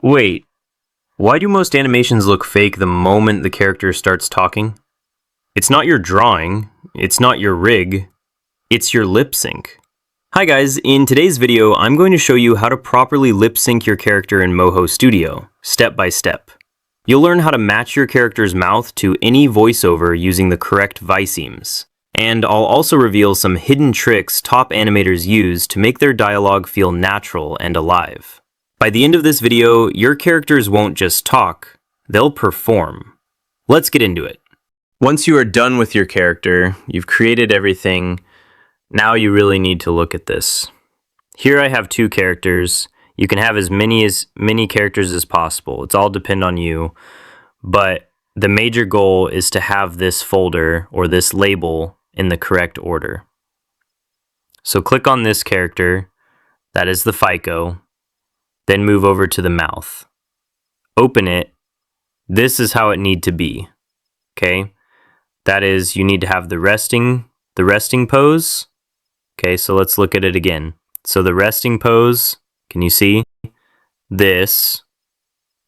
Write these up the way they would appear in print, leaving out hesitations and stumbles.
Wait, why do most animations look fake the moment the character starts talking? It's not your drawing, it's not your rig, it's your lip sync. Hi guys, in today's video I'm going to show you how to properly lip sync your character in Moho Studio, step by step. You'll learn how to match your character's mouth to any voiceover using the correct Visemes. And I'll also reveal some hidden tricks top animators use to make their dialogue feel natural and alive. By the end of this video, your characters won't just talk, they'll perform. Let's get into it. Once you are done with your character, you've created everything, now you really need to look at this. Here I have two characters. You can have as many characters as possible. It's all depend on you, but the major goal is to have this folder or this label in the correct order. So click on this character, that is the FICO, then move over to the mouth. Open it. This is how it need to be. Okay? That is, you need to have the resting pose. Okay, so let's look at it again. So the resting pose, can you see? This,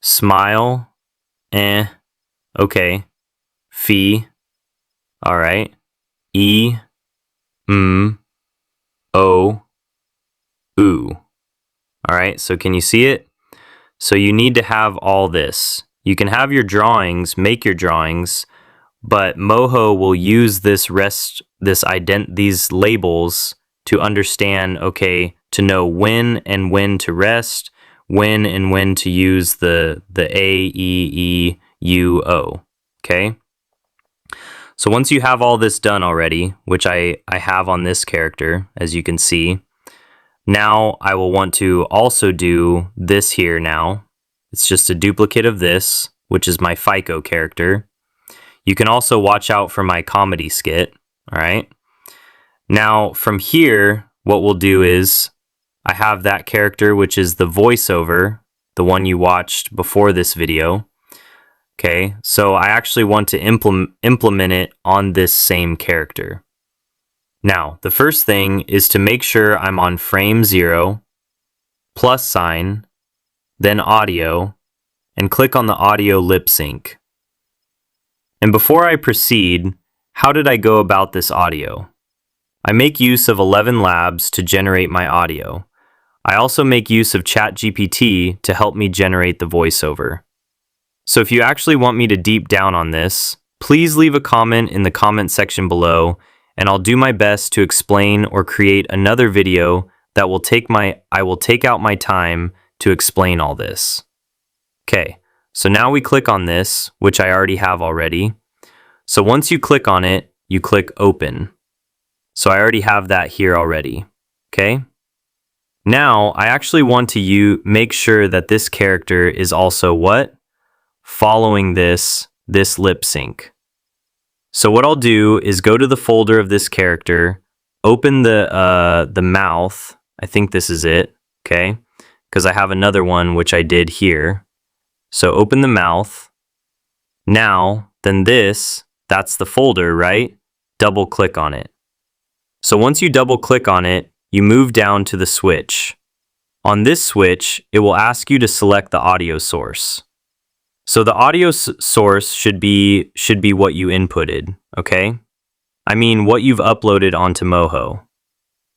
smile, okay, fee, all right, e, o, oo. All right, so can you see it? So you need to have all this. You can have your drawings, make your drawings, but Moho will use these labels to understand, okay, to know when and when to rest, when and when to use the A, E, U, O, okay? So once you have all this done already, which I have on this character, as you can see, now I will want to also do this here now. It's just a duplicate of this, which is my FICO character. You can also watch out for my comedy skit, all right? Now, from here, what we'll do is I have that character, which is the voiceover, the one you watched before this video. Okay, so I actually want to implement it on this same character. Now, the first thing is to make sure I'm on frame 0, plus sign, then audio, and click on the audio lip sync. And before I proceed, how did I go about this audio? I make use of ElevenLabs to generate my audio. I also make use of ChatGPT to help me generate the voiceover. So if you actually want me to deep down on this, please leave a comment in the comment section below, and I'll do my best to explain or create another video that I will take out my time to explain all this. Okay, so now we click on this, which I already have already. So once you click on it, you click open. So I already have that here already, okay? Now, I actually want to make sure that this character is also what? Following this lip sync. So what I'll do is go to the folder of this character, open the mouth, I think this is it, okay? Because I have another one which I did here. So open the mouth. Now, then that's the folder, right? Double click on it. So once you double click on it, you move down to the switch. On this switch, it will ask you to select the audio source. So the audio source should be what you inputted, okay? I mean what you've uploaded onto Moho.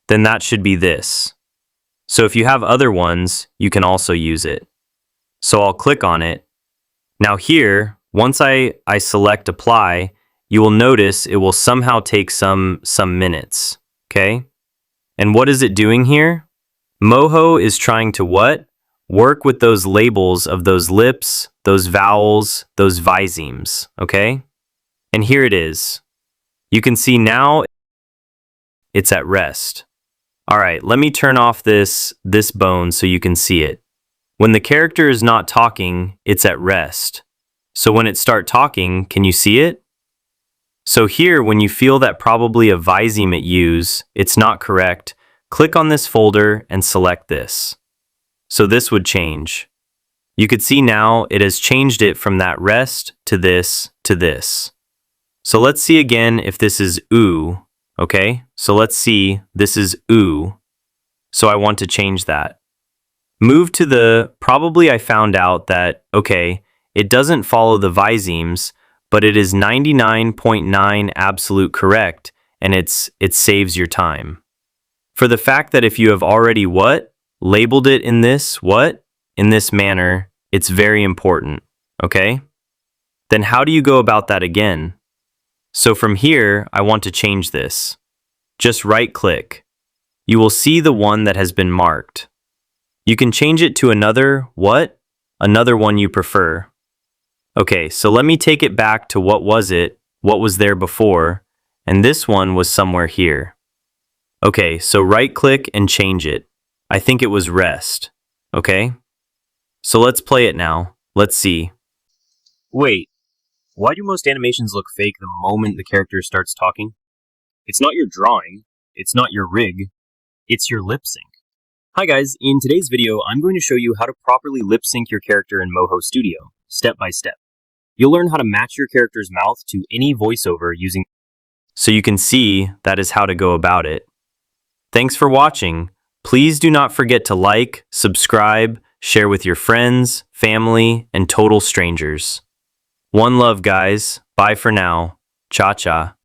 Then that should be this. So if you have other ones, you can also use it. So I'll click on it. Now here, once I select apply, you will notice it will somehow take some minutes, okay? And what is it doing here? Moho is trying to what? Work with those labels of those lips, those vowels, those Visemes, okay? And here it is. You can see now it's at rest. All right, let me turn off this bone so you can see it. When the character is not talking, it's at rest. So when it starts talking, can you see it? So here, when you feel that probably a Viseme it's not correct, click on this folder and select this. So this would change. You could see now it has changed it from that rest to this to this. So let's see again if this is oo, okay? So let's see, this is oo. So I want to change that. Move to the probably I found out that, okay, it doesn't follow the Visemes, but it is 99.9 absolute correct, and it saves your time. For the fact that if you have already labeled it in this in this manner, it's very important, okay? Then how do you go about that again? So from here, I want to change this. Just right-click. You will see the one that has been marked. You can change it to another another one you prefer. Okay, so let me take it back to what was there before, and this one was somewhere here. Okay, so right-click and change it. I think it was rest, okay? So let's play it now. Let's see. Wait, why do most animations look fake the moment the character starts talking? It's not your drawing, it's not your rig, it's your lip sync. Hi guys, in today's video, I'm going to show you how to properly lip sync your character in Moho Studio, step by step. You'll learn how to match your character's mouth to any voiceover using... So you can see that is how to go about it. Thanks for watching. Please do not forget to like, subscribe, share with your friends, family, and total strangers. One love, guys. Bye for now. Cha-cha.